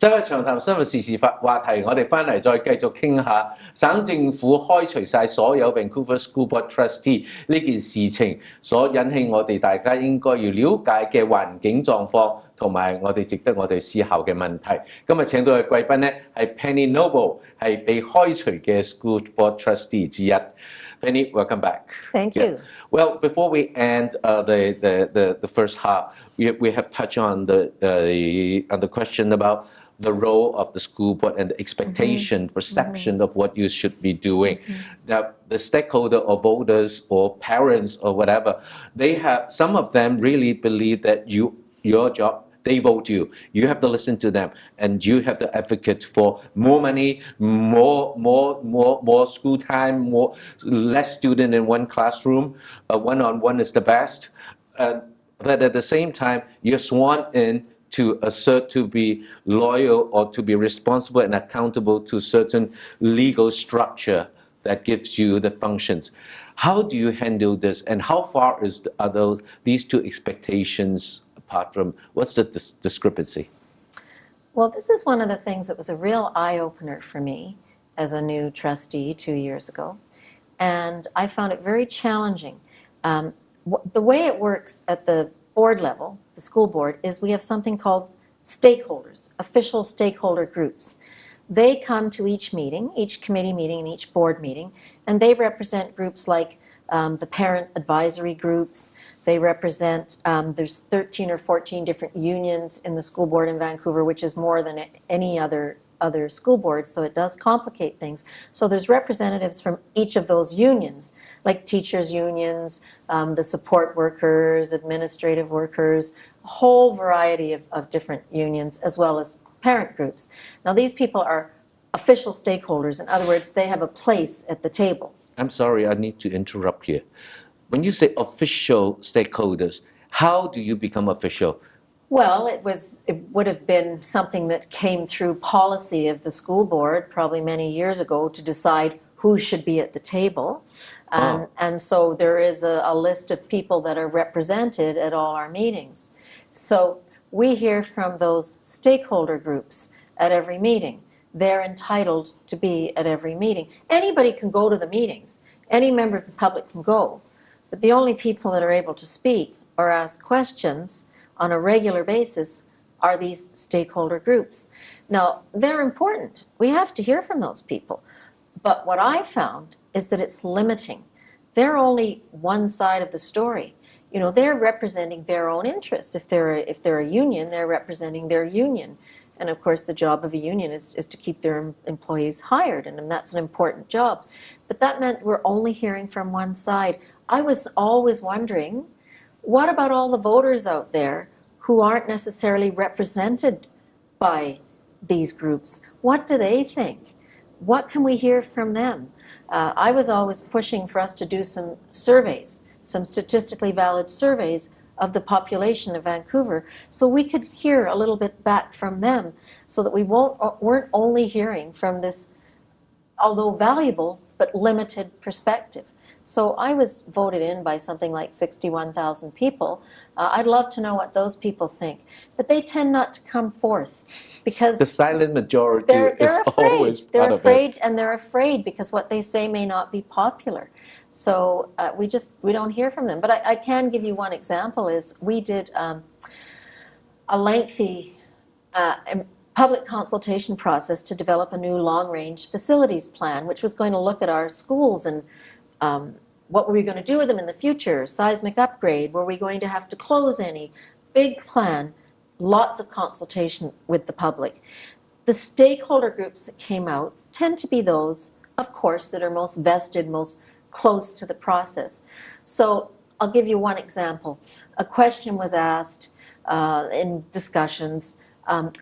周日長談新聞時事話題，我哋翻嚟再繼續傾下省政府開除晒所有 Vancouver School Board Trustee 呢件事情所引起我哋大家應該要了解嘅環境狀況，同埋我哋值得我哋思考嘅問題。今日請到嘅貴賓咧係 Penny Noble， 係被開除嘅 School Board Trustee 之一。Penny, welcome back. Thank you. Yeah. Well, before we end the first half, we have touched on the question about the role of the school board and the expectation, perception of what you should be doing. Now, the stakeholder or voters or parents or whatever, some of them really believe that your job, they vote you. You have to listen to them, and you have to advocate for more money, more school time, less student in one classroom. One-on-one is the best. But at the same time, you're sworn in to assert to be loyal or to be responsible and accountable to certain legal structure that gives you the functions. How do you handle this, and how far are these two expectations apart from, what's the discrepancy? Well, this is one of the things that was a real eye-opener for me as a new trustee 2 years ago, and I found it very challenging. The way it works at the board level, the school board, is we have something called stakeholders, official stakeholder groups. They come to each meeting, each committee meeting and each board meeting, and they represent groups like the parent advisory groups. They represent, there's 13 or 14 different unions in the school board in Vancouver, which is more than any other school board, so it does complicate things. So there's representatives from each of those unions, like teachers' unions, the support workers, administrative workers, a whole variety of different unions, as well as parent groups. Now these people are official stakeholders. In other words, they have a place at the table. I'm sorry, I need to interrupt here. When you say official stakeholders, how do you become official? Well, it would have been something that came through policy of the school board probably many years ago to decide who should be at the table. And so there is a list of people that are represented at all our meetings. So we hear from those stakeholder groups at every meeting. They're entitled to be at every meeting. Anybody can go to the meetings. Any member of the public can go. But the only people that are able to speak or ask questions on a regular basis are these stakeholder groups. Now, they're important. We have to hear from those people. But what I found is that it's limiting. They're only one side of the story. You know, they're representing their own interests. If they're a union, they're representing their union. And of course, the job of a union is to keep their employees hired, and that's an important job. But that meant we're only hearing from one side. I was always wondering, what about all the voters out there who aren't necessarily represented by these groups? What do they think? What can we hear from them? I was always pushing for us to do some surveys, some statistically valid surveys of the population of Vancouver, so we could hear a little bit back from them, so that we weren't only hearing from this, although valuable, but limited perspective. So I was voted in by something like 61,000 people. I'd love to know what those people think, but they tend not to come forth because the silent majority they're is afraid. always They're part afraid, of it. and they're afraid because what they say may not be popular. So we don't hear from them. But I can give you one example. Is we did a lengthy public consultation process to develop a new long-range facilities plan, which was going to look at our schools and what were we going to do with them in the future, seismic upgrade, were we going to have to close any, big plan, lots of consultation with the public. The stakeholder groups that came out tend to be those, of course, that are most vested, most close to the process. So I'll give you one example. A question was asked in discussions,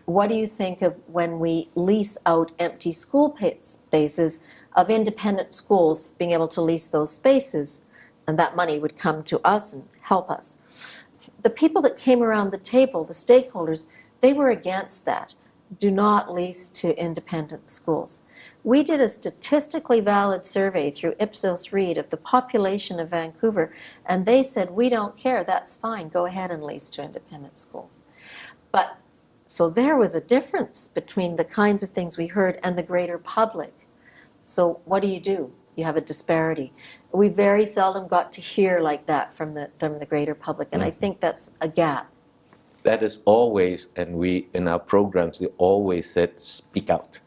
what do you think of when we lease out empty school spaces of independent schools being able to lease those spaces, and that money would come to us and help us? The people that came around the table, the stakeholders, they were against that. Do not lease to independent schools. We did a statistically valid survey through Ipsos Reid of the population of Vancouver, and they said, we don't care, that's fine, go ahead and lease to independent schools. But So there was a difference between the kinds of things we heard and the greater public. So what do? You have a disparity. We very seldom got to hear like that from the greater public, and I think that's a gap. That is always, and we in our programs, we always said, speak out,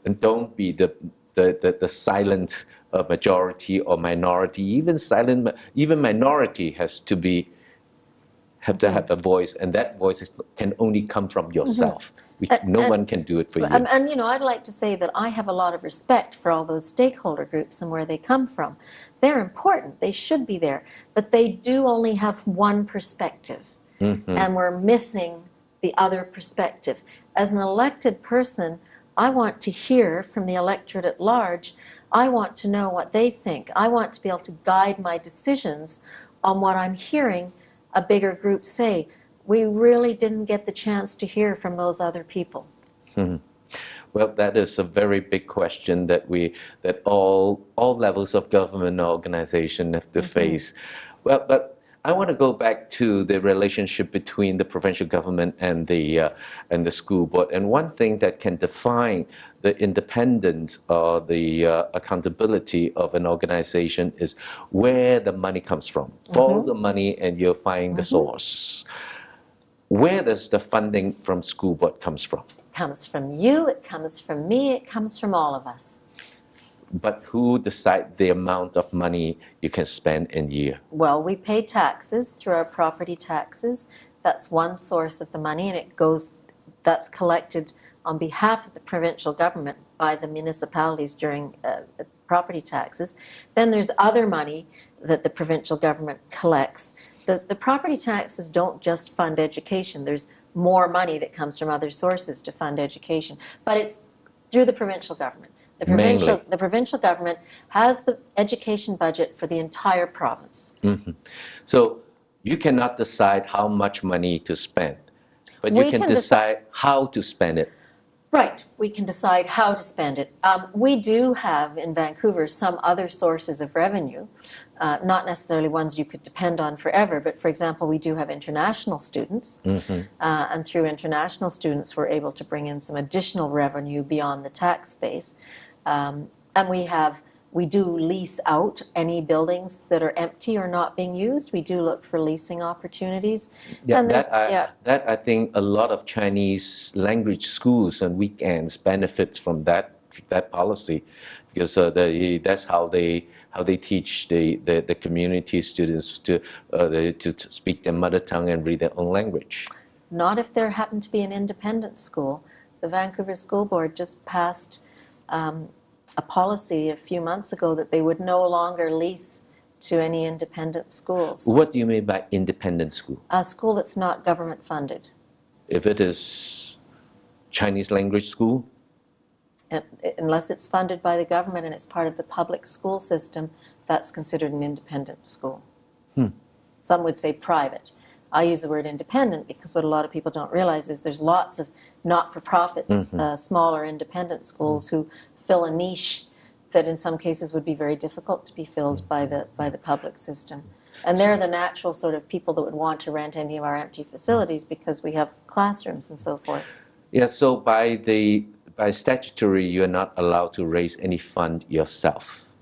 and don't be the silent majority or minority. Even minority has to have a voice, and that voice can only come from yourself. No one can do it for you. And you know, I'd like to say that I have a lot of respect for all those stakeholder groups and where they come from. They're important. They should be there, but they do only have one perspective, and we're missing the other perspective. As an elected person, I want to hear from the electorate at large. I want to know what they think. I want to be able to guide my decisions on what I'm hearing a bigger group say. We really didn't get the chance to hear from those other people. Well, that is a very big question that all levels of government organization have to face. Well, but I want to go back to the relationship between the provincial government and the school board. And one thing that can define the independence or the accountability of an organization is where the money comes from. Follow the money and you'll find the source. Where does the funding from school board comes from? It comes from you, it comes from me, it comes from all of us. But who decides the amount of money you can spend in a year? Well, we pay taxes through our property taxes. That's one source of the money, and that's collected on behalf of the provincial government by the municipalities during property taxes. Then there's other money that the provincial government collects. The property taxes don't just fund education. There's more money that comes from other sources to fund education, but it's through the provincial government. The provincial government has the education budget for the entire province. So you cannot decide how much money to spend, but you can decide how to spend it. Right, we can decide how to spend it. We do have in Vancouver some other sources of revenue, not necessarily ones you could depend on forever, but for example, we do have international students, and through international students we're able to bring in some additional revenue beyond the tax base. And we do lease out any buildings that are empty or not being used. We do look for leasing opportunities. Yeah, that I think a lot of Chinese language schools on weekends benefits from that policy, because that's how they teach the community students to speak their mother tongue and read their own language. Not if there happened to be an independent school. The Vancouver School Board just passed a policy a few months ago that they would no longer lease to any independent schools. What do you mean by independent school? A school that's not government funded. If it is Chinese language school? Unless it's funded by the government and it's part of the public school system, that's considered an independent school. Some would say private. I use the word independent because what a lot of people don't realize is there's lots of not-for-profits, smaller independent schools who fill a niche that in some cases would be very difficult to be filled by the public system. And they're the natural sort of people that would want to rent any of our empty facilities because we have classrooms and so forth. Yeah, so by statutory, you're not allowed to raise any fund yourself.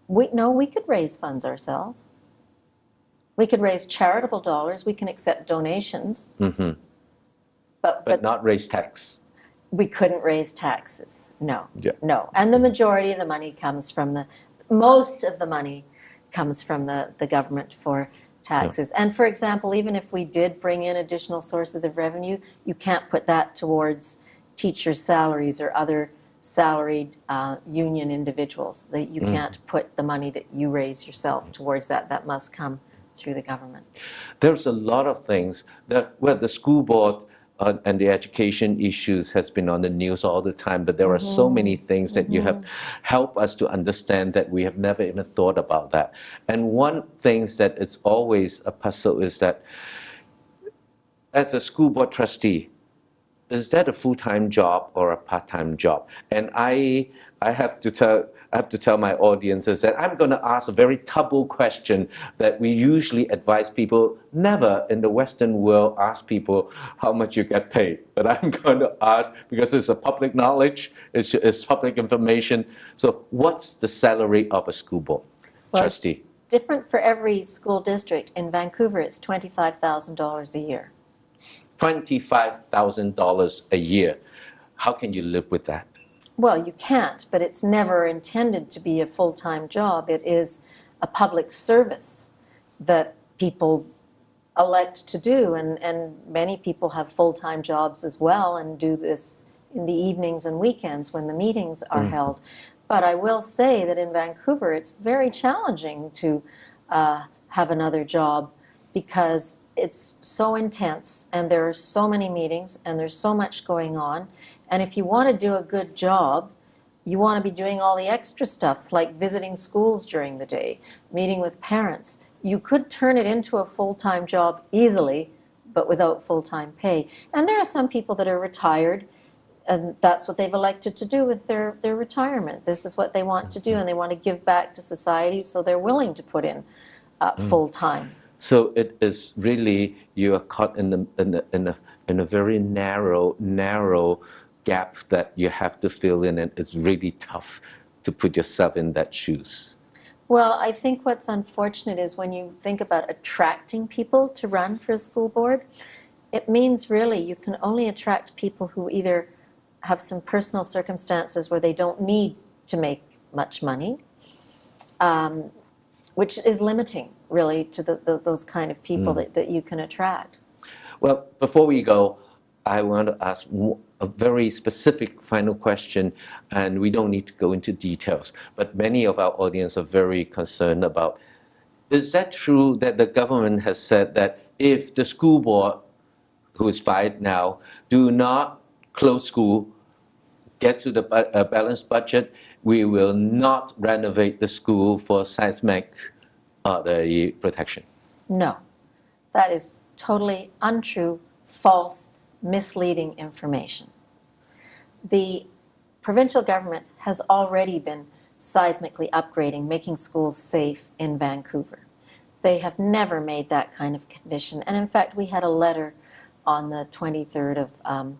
No, we could raise funds ourselves. We could raise charitable dollars. We can accept donations. But not raise tax. We couldn't raise taxes. No, no. And the majority of the money comes from most of the money comes from the government for taxes. And for example, even if we did bring in additional sources of revenue, you can't put that towards teachers' salaries or other salaried union individuals. You can't put the money that you raise yourself towards that. That must come through the government. There's a lot of things that the school board and the education issues has been on the news all the time, but there are so many things that you have helped us to understand that we have never even thought about that. And one thing that is always a puzzle is that as a school board trustee, is that a full-time job or a part-time job? And I have to I have to tell my audiences that I'm going to ask a very taboo question that we usually advise people never in the Western world ask people how much you get paid. But I'm going to ask because it's a public knowledge, it's public information. So what's the salary of a school board trustee? Different for every school district. In Vancouver, it's $25,000 a year. $25,000 a year. How can you live with that? Well, you can't, but it's never intended to be a full-time job. It is a public service that people elect to do, and many people have full-time jobs as well and do this in the evenings and weekends when the meetings are held. But I will say that in Vancouver, it's very challenging to have another job because it's so intense and there are so many meetings and there's so much going on. And if you want to do a good job, you want to be doing all the extra stuff like visiting schools during the day, meeting with parents. You could turn it into a full-time job easily, but without full-time pay. And there are some people that are retired, and that's what they've elected to do with their retirement. This is what they want to do, and they want to give back to society, so they're willing to put in full-time. So it is really, you are caught in a very narrow gap that you have to fill in, and it's really tough to put yourself in that shoes. Well, I think what's unfortunate is when you think about attracting people to run for a school board, it means really you can only attract people who either have some personal circumstances where they don't need to make much money, which is limiting really to those kind of people that you can attract. Well, before we go, I want to ask a very specific final question, and we don't need to go into details, but many of our audience are very concerned about, is that true that the government has said that if the school board, who is fired now, do not close school, get to the balanced budget, we will not renovate the school for seismic the protection? No, that is totally untrue, false, misleading information. The provincial government has already been seismically upgrading, making schools safe in Vancouver. They have never made that kind of condition. And in fact, we had a letter on the 23rd of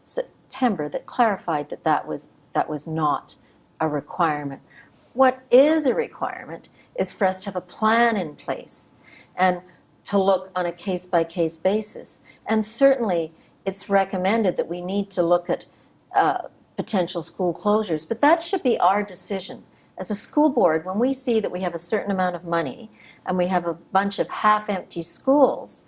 September that clarified that that was not a requirement. What is a requirement is for us to have a plan in place and to look on a case-by-case basis. And certainly it's recommended that we need to look at potential school closures, but that should be our decision. As a school board, when we see that we have a certain amount of money and we have a bunch of half-empty schools,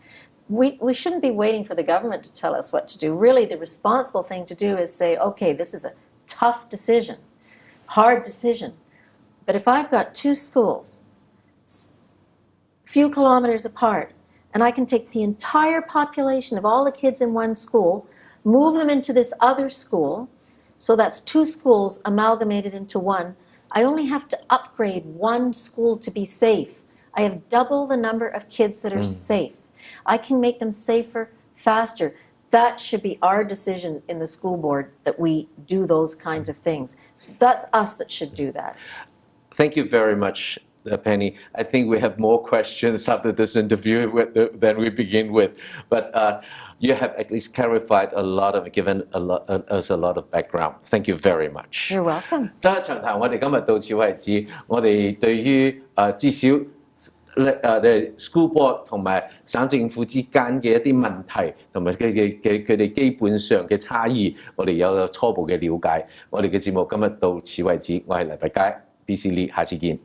we shouldn't be waiting for the government to tell us what to do. Really, the responsible thing to do is say, okay, this is a tough decision, hard decision. But if I've got two schools, few kilometers apart, and I can take the entire population of all the kids in one school, move them into this other school, so that's two schools amalgamated into one, I only have to upgrade one school to be safe. I have double the number of kids that are safe. I can make them safer, faster. That should be our decision in the school board, that we do those kinds of things. That's us that should do that. Thank you very much, Penny. I think we have more questions after this interview than we begin with. But you have at least clarified a lot of, given us a lot of background. Thank you very much. You're welcome. 周一長談，我哋今日到此為止。我哋對於至少school board 同埋省政府之間嘅一啲問題，同埋佢哋基本上嘅差異，我哋有初步嘅了解。我哋嘅節目今日到此為止。我係黎伯佳，BC Lee，下次見。